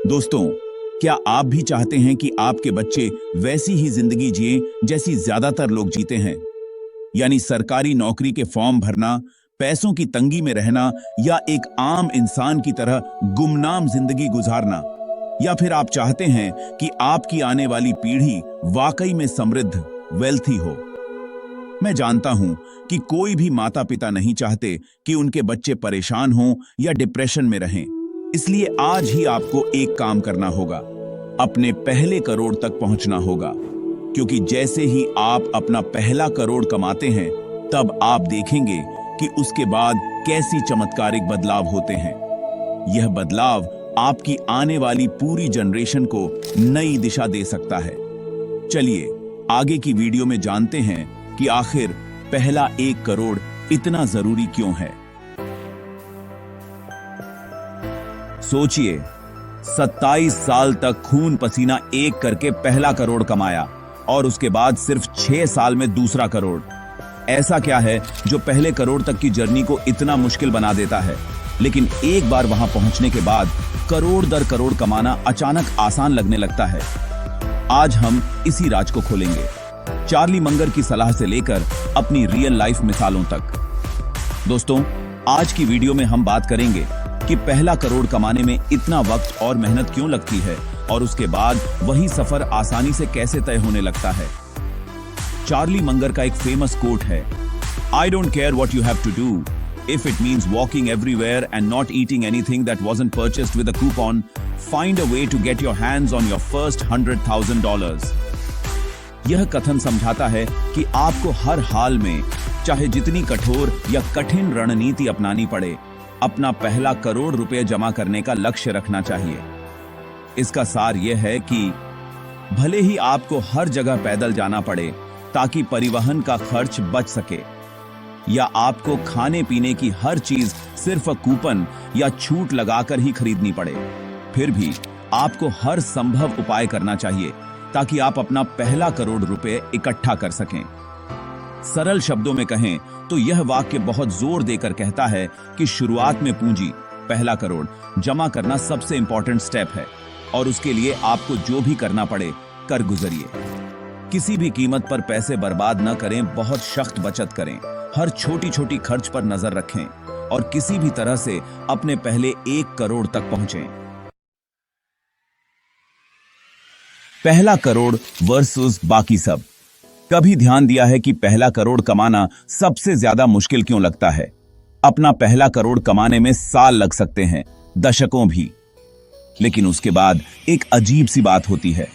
दोस्तों, क्या आप भी चाहते हैं कि आपके बच्चे वैसी ही जिंदगी जिए जैसी ज्यादातर लोग जीते हैं? यानी सरकारी नौकरी के फॉर्म भरना, पैसों की तंगी में रहना या एक आम इंसान की तरह गुमनाम जिंदगी गुजारना? या फिर आप चाहते हैं कि आपकी आने वाली पीढ़ी वाकई में समृद्ध, वेल्थी हो? मैं जानता हूं कि कोई भी माता पिता नहीं चाहते कि उनके बच्चे परेशान हों या डिप्रेशन में रहें। इसलिए आज ही आपको एक काम करना होगा, अपने पहले करोड़ तक पहुंचना होगा। क्योंकि जैसे ही आप अपना पहला करोड़ कमाते हैं, तब आप देखेंगे कि उसके बाद कैसी चमत्कारिक बदलाव होते हैं। यह बदलाव आपकी आने वाली पूरी जनरेशन को नई दिशा दे सकता है। चलिए आगे की वीडियो में जानते हैं कि आखिर पहला 1 करोड़ इतना जरूरी क्यों है। सोचिए, 27 साल तक खून पसीना एक करके पहला करोड़ कमाया और उसके बाद सिर्फ 6 साल में दूसरा करोड़। ऐसा क्या है जो पहले करोड़ तक की जर्नी को इतना मुश्किल बना देता है, लेकिन एक बार वहां पहुंचने के बाद करोड़ दर करोड़ कमाना अचानक आसान लगने लगता है? आज हम इसी राज को खोलेंगे, चार्ली मंगर की सलाह से लेकर अपनी रियल लाइफ मिसालों तक। दोस्तों, आज की वीडियो में हम बात करेंगे कि पहला करोड़ कमाने में इतना वक्त और मेहनत क्यों लगती है और उसके बाद वही सफर आसानी से कैसे तय होने लगता है। चार्ली मंगर का एक फेमस कोट है, I don't care what you have to do, if it means walking everywhere and not eating anything that wasn't purchased with a coupon, find a way to get your hands on your first $100,000। यह कथन समझाता है कि आपको हर हाल में, चाहे जितनी कठोर या कठिन रणनीति अपनानी पड़े, अपना पहला करोड़ रुपए जमा करने का लक्ष्य रखना चाहिए। इसका सार यह है कि भले ही आपको हर जगह पैदल जाना पड़े ताकि परिवहन का खर्च बच सके, या आपको खाने पीने की हर चीज सिर्फ कूपन या छूट लगाकर ही खरीदनी पड़े, फिर भी आपको हर संभव उपाय करना चाहिए ताकि आप अपना पहला करोड़ रुपए इकट्ठा कर सकें। सरल शब्दों में कहें तो यह वाक्य बहुत जोर देकर कहता है कि शुरुआत में पूंजी, पहला करोड़ जमा करना सबसे इंपॉर्टेंट स्टेप है और उसके लिए आपको जो भी करना पड़े कर गुजरिए। किसी भी कीमत पर पैसे बर्बाद न करें, बहुत सख्त बचत करें, हर छोटी छोटी खर्च पर नजर रखें और किसी भी तरह से अपने पहले 1 करोड़ तक पहुंचें। पहला करोड़ वर्सेस बाकी सब। कभी ध्यान दिया है कि पहला करोड़ कमाना सबसे ज्यादा मुश्किल क्यों लगता है? अपना पहला करोड़ कमाने में साल लग सकते हैं, दशकों भी, लेकिन उसके बाद एक अजीब सी बात होती है,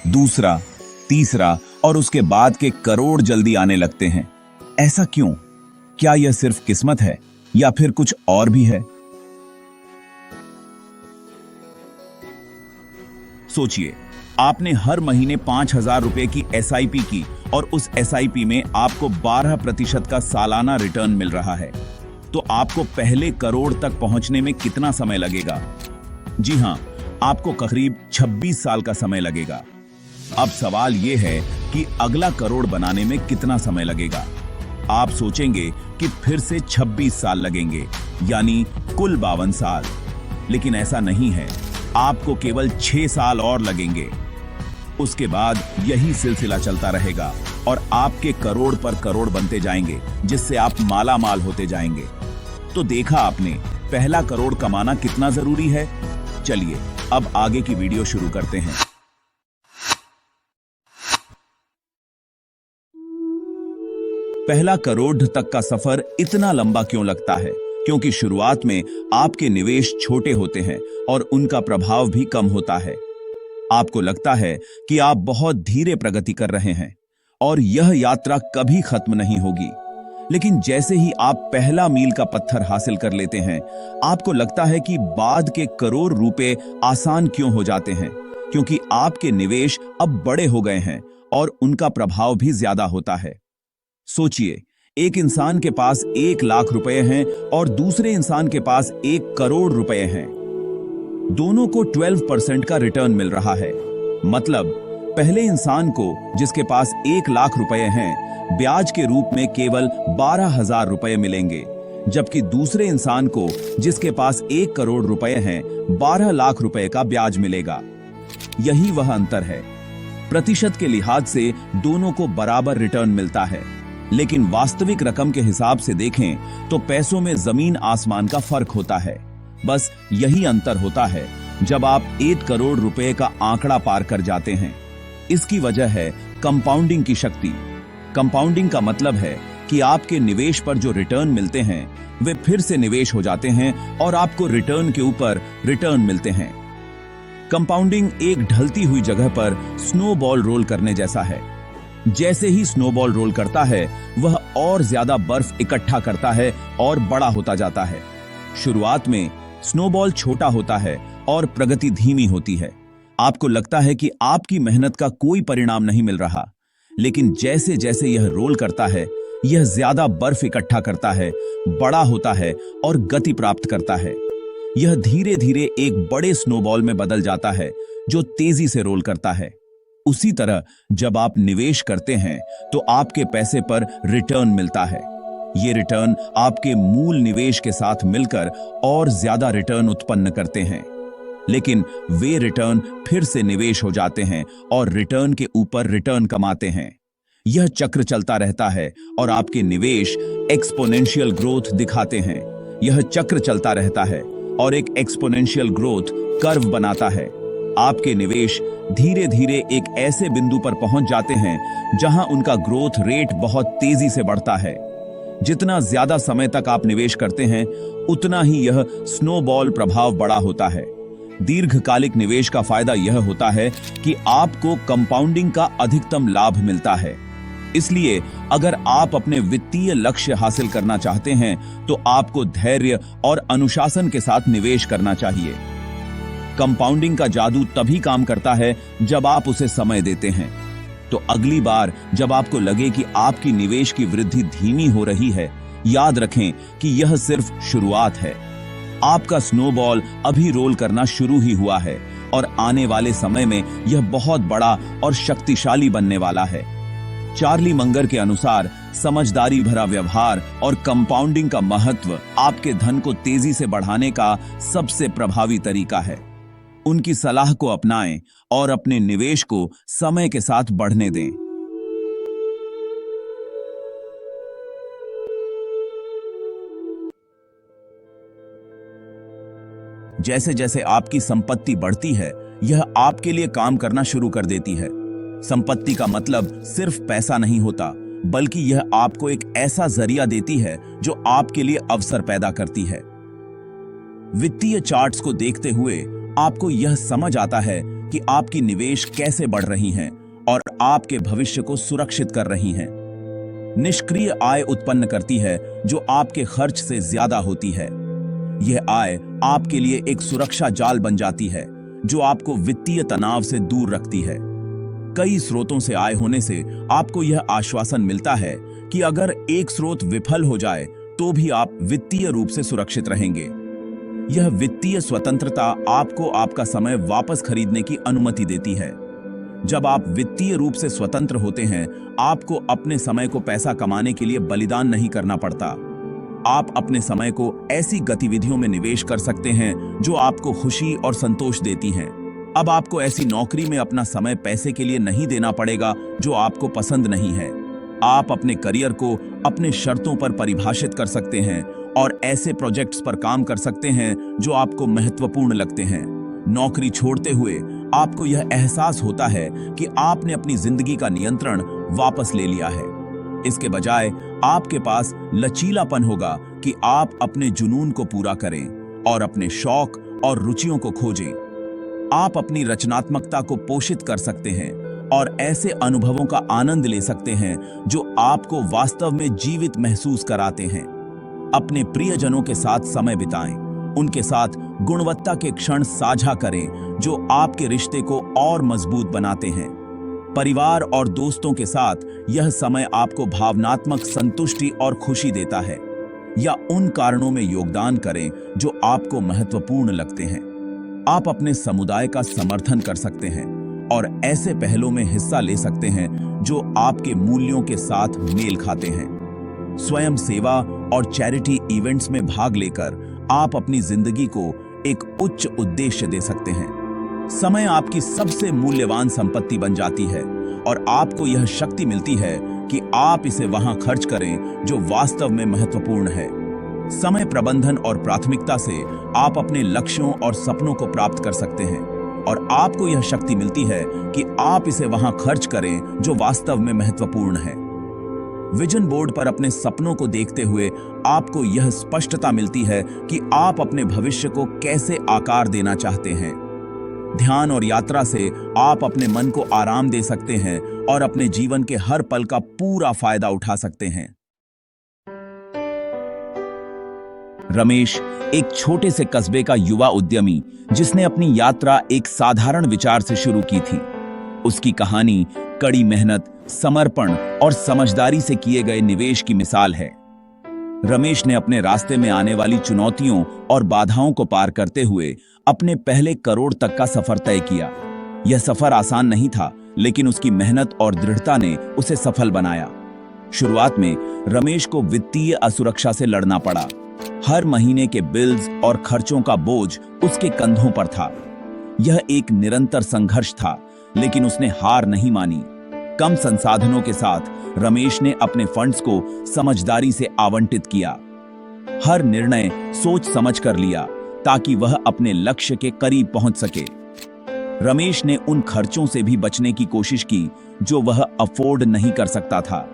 दूसरा, तीसरा और उसके बाद के करोड़ जल्दी आने लगते हैं। ऐसा क्यों? क्या यह सिर्फ किस्मत है या फिर कुछ और भी है? सोचिए, आपने हर महीने 5,000 रुपए की SIP की और उस SIP में आपको 12% का सालाना रिटर्न मिल रहा है, तो आपको पहले करोड़ तक पहुंचने में कितना समय लगेगा? जी हां, आपको करीब 26 साल का समय लगेगा। अब सवाल यह है कि अगला करोड़ बनाने में कितना समय लगेगा? आप सोचेंगे कि फिर से 26 साल लगेंगे, यानी कुल 52 साल। लेकिन ऐसा नहीं है, आपको केवल 6 साल और लगेंगे। उसके बाद यही सिलसिला चलता रहेगा और आपके करोड़ पर करोड़ बनते जाएंगे, जिससे आप माला माल होते जाएंगे। तो देखा आपने, पहला करोड़ कमाना कितना जरूरी है। चलिए अब आगे की वीडियो शुरू करते हैं। पहला करोड़ तक का सफर इतना लंबा क्यों लगता है? क्योंकि शुरुआत में आपके निवेश छोटे होते हैं और उनका प्रभाव भी कम होता है। आपको लगता है कि आप बहुत धीरे प्रगति कर रहे हैं और यह यात्रा कभी खत्म नहीं होगी। लेकिन जैसे ही आप पहला मील का पत्थर हासिल कर लेते हैं, आपको लगता है कि बाद के करोड़ रुपए आसान क्यों हो जाते हैं, क्योंकि आपके निवेश अब बड़े हो गए हैं और उनका प्रभाव भी ज्यादा होता है। सोचिए, एक इंसान के पास 1 लाख रुपए हैं और दूसरे इंसान के पास 1 करोड़ रुपए हैं। दोनों को 12% का रिटर्न मिल रहा है। मतलब पहले इंसान को, जिसके पास 1 लाख रुपए हैं, ब्याज के रूप में केवल 12,000 रुपए मिलेंगे, जबकि दूसरे इंसान को, जिसके पास 1 करोड़ रुपए हैं, 12 लाख रुपए का ब्याज मिलेगा। यही वह अंतर है। प्रतिशत के लिहाज से दोनों को बराबर रिटर्न मिलता है, लेकिन वास्तविक रकम के हिसाब से देखें तो पैसों में जमीन आसमान का फर्क होता है। बस यही अंतर होता है जब आप 1 करोड़ रुपए का आंकड़ा पार कर जाते हैं। इसकी वजह है कंपाउंडिंग की शक्ति। कंपाउंडिंग का मतलब है कि आपके निवेश पर जो रिटर्न मिलते हैं वे फिर से निवेश हो जाते हैं और आपको रिटर्न के ऊपर रिटर्न मिलते हैं। कंपाउंडिंग एक ढलती हुई जगह पर स्नोबॉल रोल करने जैसा है। जैसे ही स्नोबॉल रोल करता है, वह और ज्यादा बर्फ इकट्ठा करता है और बड़ा होता जाता है। शुरुआत में स्नोबॉल छोटा होता है और प्रगति धीमी होती है। आपको लगता है कि आपकी मेहनत का कोई परिणाम नहीं मिल रहा, लेकिन जैसे जैसे यह रोल करता है, यह ज्यादा बर्फ इकट्ठा करता है, बड़ा होता है और गति प्राप्त करता है। यह धीरे धीरे एक बड़े स्नोबॉल में बदल जाता है जो तेजी से रोल करता है। उसी तरह जब आप निवेश करते हैं तो आपके पैसे पर रिटर्न मिलता है। ये रिटर्न आपके मूल निवेश के साथ मिलकर और ज्यादा रिटर्न उत्पन्न करते हैं, लेकिन वे रिटर्न फिर से निवेश हो जाते हैं और रिटर्न के ऊपर रिटर्न कमाते हैं। यह चक्र चलता रहता है और आपके निवेश एक्सपोनेंशियल ग्रोथ दिखाते हैं। यह चक्र चलता रहता है और एक एक्सपोनेंशियल ग्रोथ कर्व बनाता है। आपके निवेश धीरे धीरे एक ऐसे बिंदु पर पहुंच जाते हैं जहां उनका ग्रोथ रेट बहुत तेजी से बढ़ता है। जितना ज्यादा समय तक आप निवेश करते हैं, उतना ही यह स्नोबॉल प्रभाव बड़ा होता है। दीर्घकालिक निवेश का फायदा यह होता है कि आपको कंपाउंडिंग का अधिकतम लाभ मिलता है। इसलिए अगर आप अपने वित्तीय लक्ष्य हासिल करना चाहते हैं तो आपको धैर्य और अनुशासन के साथ निवेश करना चाहिए। कंपाउंडिंग का जादू तभी काम करता है जब आप उसे समय देते हैं। तो अगली बार जब आपको लगे कि आपकी निवेश की वृद्धि धीमी हो रही है, याद रखें कि यह सिर्फ शुरुआत है। आपका स्नोबॉल अभी रोल करना शुरू ही हुआ है और आने वाले समय में यह बहुत बड़ा और शक्तिशाली बनने वाला है। चार्ली मंगर के अनुसार समझदारी भरा व्यवहार और कंपाउंडिंग का महत्व आपके धन को तेजी से बढ़ाने का सबसे प्रभावी तरीका है। उनकी सलाह को अपनाएं और अपने निवेश को समय के साथ बढ़ने दें। जैसे जैसे आपकी संपत्ति बढ़ती है, यह आपके लिए काम करना शुरू कर देती है। संपत्ति का मतलब सिर्फ पैसा नहीं होता, बल्कि यह आपको एक ऐसा जरिया देती है जो आपके लिए अवसर पैदा करती है। वित्तीय चार्ट्स को देखते हुए आपको यह समझ आता है कि आपकी निवेश कैसे बढ़ रही हैं और आपके भविष्य को सुरक्षित कर रही हैं। निष्क्रिय आय उत्पन्न करती है जो आपके खर्च से ज्यादा होती है। यह आय आपके लिए एक सुरक्षा जाल बन जाती है जो आपको वित्तीय तनाव से दूर रखती है। कई स्रोतों से आय होने से आपको यह आश्वासन मिलता है कि अगर एक स्रोत विफल हो जाए तो भी आप वित्तीय रूप से सुरक्षित रहेंगे। यह वित्तीय स्वतंत्रता आपको आपका समय वापस खरीदने की अनुमति देती है। जब आप वित्तीय रूप से स्वतंत्र होते हैं, आपको अपने समय को पैसा कमाने के लिए बलिदान नहीं करना पड़ता। आप अपने समय को ऐसी गतिविधियों में निवेश कर सकते हैं जो आपको खुशी और संतोष देती हैं। अब आपको ऐसी नौकरी में अपना समय पैसे के लिए नहीं देना पड़ेगा जो आपको पसंद नहीं है। आप अपने करियर को अपने शर्तों पर परिभाषित कर सकते हैं और ऐसे प्रोजेक्ट्स पर काम कर सकते हैं जो आपको महत्वपूर्ण लगते हैं। नौकरी छोड़ते हुए आपको यह एहसास होता है कि आपने अपनी जिंदगी का नियंत्रण वापस ले लिया है। इसके बजाय आपके पास लचीलापन होगा कि आप अपने जुनून को पूरा करें और अपने शौक और रुचियों को खोजें। आप अपनी रचनात्मकता को पोषित कर सकते हैं और ऐसे अनुभवों का आनंद ले सकते हैं जो आपको वास्तव में जीवित महसूस कराते हैं। अपने प्रियजनों के साथ समय बिताएं, उनके साथ गुणवत्ता के क्षण साझा करें जो आपके रिश्ते को और मजबूत बनाते हैं। परिवार और दोस्तों के साथ यह समय आपको भावनात्मक संतुष्टि और खुशी देता है। या उन कारणों में योगदान करें जो आपको महत्वपूर्ण लगते हैं। आप अपने समुदाय का समर्थन कर सकते हैं और ऐसे पहलों में हिस्सा ले सकते हैं जो आपके मूल्यों के साथ मेल खाते हैं। स्वयं सेवा और चैरिटी इवेंट्स में भाग लेकर आप अपनी जिंदगी को एक उच्च उद्देश्य दे सकते हैं। समय आपकी सबसे मूल्यवान संपत्ति बन जाती है और आपको यह शक्ति मिलती है कि आप इसे वहां खर्च करें जो वास्तव में महत्वपूर्ण है। समय प्रबंधन और प्राथमिकता से आप अपने लक्ष्यों और सपनों को प्राप्त कर सकते हैं और आपको यह शक्ति मिलती है कि आप इसे वहां खर्च करें जो वास्तव में महत्वपूर्ण है। विजन बोर्ड पर अपने सपनों को देखते हुए आपको यह स्पष्टता मिलती है कि आप अपने भविष्य को कैसे आकार देना चाहते हैं। ध्यान और यात्रा से आप अपने मन को आराम दे सकते हैं और अपने जीवन के हर पल का पूरा फायदा उठा सकते हैं। रमेश एक छोटे से कस्बे का युवा उद्यमी जिसने अपनी यात्रा एक साधारण विचार से शुरू की थी। उसकी कहानी कड़ी मेहनत, समर्पण और समझदारी से किए गए निवेश की मिसाल है। रमेश ने अपने रास्ते में आने वाली चुनौतियों और बाधाओं को पार करते हुए अपने पहले करोड़ तक का सफर तय किया। यह सफर आसान नहीं था, लेकिन उसकी मेहनत और दृढ़ता ने उसे सफल बनाया। शुरुआत में रमेश को वित्तीय असुरक्षा से लड़ना पड़ा। हर महीने के बिल्स और खर्चों का बोझ उसके कंधों पर था। यह एक निरंतर संघर्ष था, लेकिन उसने हार नहीं मानी। कम संसाधनों के साथ रमेश ने अपने फंड्स को समझदारी से आवंटित किया। हर निर्णय सोच समझ कर लिया ताकि वह अपने लक्ष्य के करीब पहुंच सके। रमेश ने उन खर्चों से भी बचने की कोशिश की जो वह अफोर्ड नहीं कर सकता था।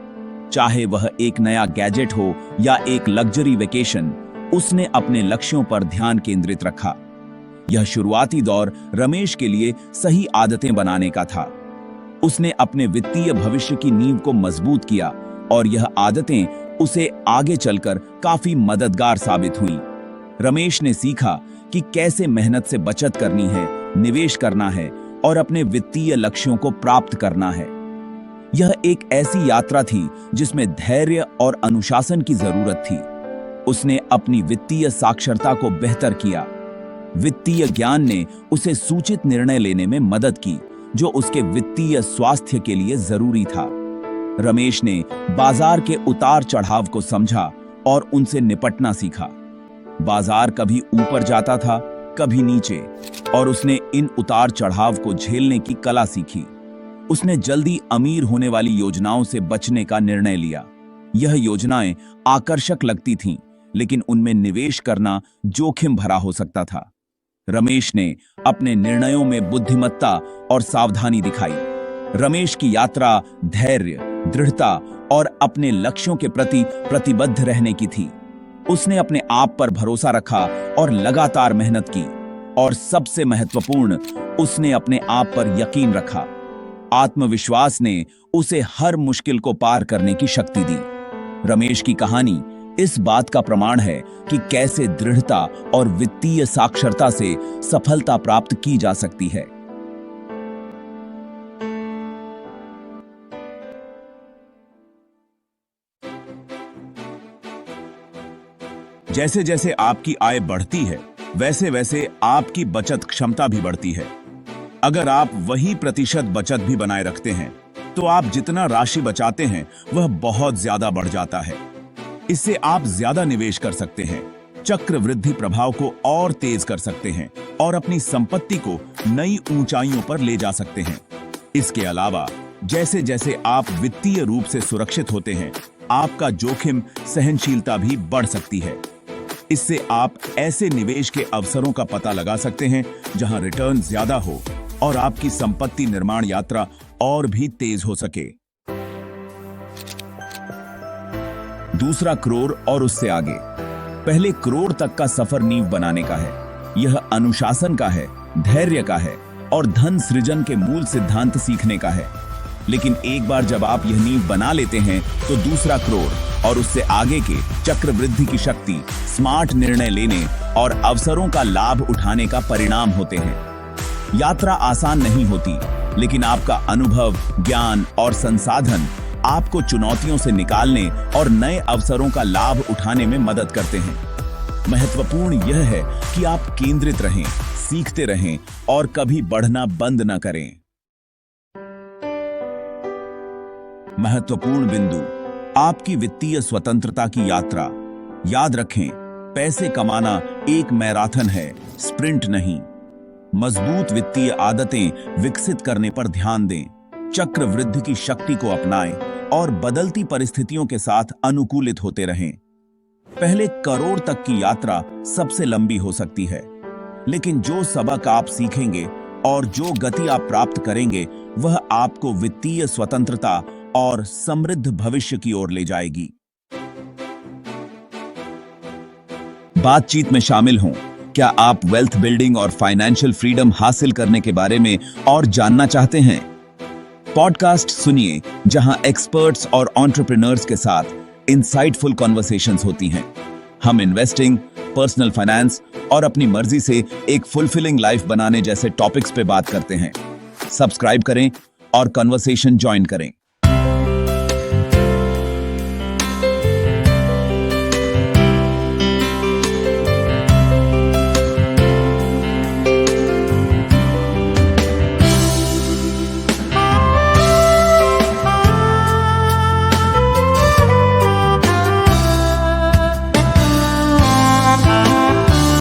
चाहे वह एक नया गैजेट हो या एक लग्जरी वेकेशन, उसने अपने लक्ष्यों पर ध्यान केंद्रित रखा। यह शुरुआती दौर रमेश के लिए सही आदतें बनाने का था। उसने अपने वित्तीय भविष्य की नींव को मजबूत किया और यह आदतें उसे आगे चलकर काफी मददगार साबित हुईं। रमेश ने सीखा कि कैसे मेहनत से बचत करनी है, निवेश करना है और अपने वित्तीय लक्ष्यों को प्राप्त करना है। यह एक ऐसी यात्रा थी जिसमें धैर्य और अनुशासन की जरूरत थी। उसने अपनी वित्तीय साक्षरता को बेहतर किया। वित्तीय ज्ञान ने उसे सूचित निर्णय लेने में मदद की, जो उसके वित्तीय स्वास्थ्य के लिए जरूरी था। रमेश ने बाजार के उतार चढ़ाव को समझा और उनसे निपटना सीखा। बाजार कभी ऊपर जाता था, कभी नीचे, और उसने इन उतार चढ़ाव को झेलने की कला सीखी। उसने जल्दी अमीर होने वाली योजनाओं से बचने का निर्णय लिया। यह योजनाएं आकर्षक लगती थीं, लेकिन उनमें निवेश करना जोखिम भरा हो सकता था। रमेश ने अपने निर्णयों में बुद्धिमत्ता और सावधानी दिखाई। रमेश की यात्रा धैर्य, दृढ़ता और अपने लक्ष्यों के प्रति प्रतिबद्ध रहने की थी। उसने अपने आप पर भरोसा रखा और लगातार मेहनत की, और सबसे महत्वपूर्ण, उसने अपने आप पर यकीन रखा। आत्मविश्वास ने उसे हर मुश्किल को पार करने की शक्ति दी। रमेश की कहानी इस बात का प्रमाण है कि कैसे दृढ़ता और वित्तीय साक्षरता से सफलता प्राप्त की जा सकती है। जैसे जैसे आपकी आय बढ़ती है, वैसे वैसे आपकी बचत क्षमता भी बढ़ती है। अगर आप वही प्रतिशत बचत भी बनाए रखते हैं, तो आप जितना राशि बचाते हैं वह बहुत ज्यादा बढ़ जाता है। इससे आप ज्यादा निवेश कर सकते हैं, चक्रवृद्धि प्रभाव को और तेज कर सकते हैं और अपनी संपत्ति को नई ऊंचाइयों पर ले जा सकते हैं। इसके अलावा जैसे जैसे आप वित्तीय रूप से सुरक्षित होते हैं, आपका जोखिम सहनशीलता भी बढ़ सकती है। इससे आप ऐसे निवेश के अवसरों का पता लगा सकते हैं जहां रिटर्न ज्यादा हो और आपकी संपत्ति निर्माण यात्रा और भी तेज हो सके। दूसरा, करोड़ और उससे आगे। पहले करोड़ तक का सफर नींव बनाने का है। यह अनुशासन का है, धैर्य का है और धन सृजन के मूल सिद्धांत सीखने का है। लेकिन एक बार जब आप यह नींव बना लेते हैं, तो दूसरा करोड़ और उससे आगे के चक्रवृद्धि की शक्ति, स्मार्ट निर्णय लेने और अवसरों का लाभ उठाने का परिणाम होते हैं। यात्रा आसान नहीं होती, लेकिन आपका अनुभव, ज्ञान और संसाधन आपको चुनौतियों से निकालने और नए अवसरों का लाभ उठाने में मदद करते हैं। महत्वपूर्ण यह है कि आप केंद्रित रहें, सीखते रहें और कभी बढ़ना बंद न करें। महत्वपूर्ण बिंदु, आपकी वित्तीय स्वतंत्रता की यात्रा। याद रखें, पैसे कमाना एक मैराथन है, स्प्रिंट नहीं। मजबूत वित्तीय आदतें विकसित करने पर ध्यान दें, चक्रवृद्धि की शक्ति को अपनाएं और बदलती परिस्थितियों के साथ अनुकूलित होते रहें। पहले करोड़ तक की यात्रा सबसे लंबी हो सकती है, लेकिन जो सबक आप सीखेंगे और जो गति आप प्राप्त करेंगे वह आपको वित्तीय स्वतंत्रता और समृद्ध भविष्य की ओर ले जाएगी। बातचीत में शामिल हों। क्या आप वेल्थ बिल्डिंग और फाइनेंशियल फ्रीडम हासिल करने के बारे में और जानना चाहते हैं? पॉडकास्ट सुनिए, जहां एक्सपर्ट्स और एंटरप्रेन्योर्स के साथ इंसाइटफुल कॉन्वर्सेशंस होती हैं। हम इन्वेस्टिंग, पर्सनल फाइनेंस और अपनी मर्जी से एक फुलफिलिंग लाइफ बनाने जैसे टॉपिक्स पे बात करते हैं। सब्सक्राइब करें और कन्वर्सेशन ज्वाइन करें।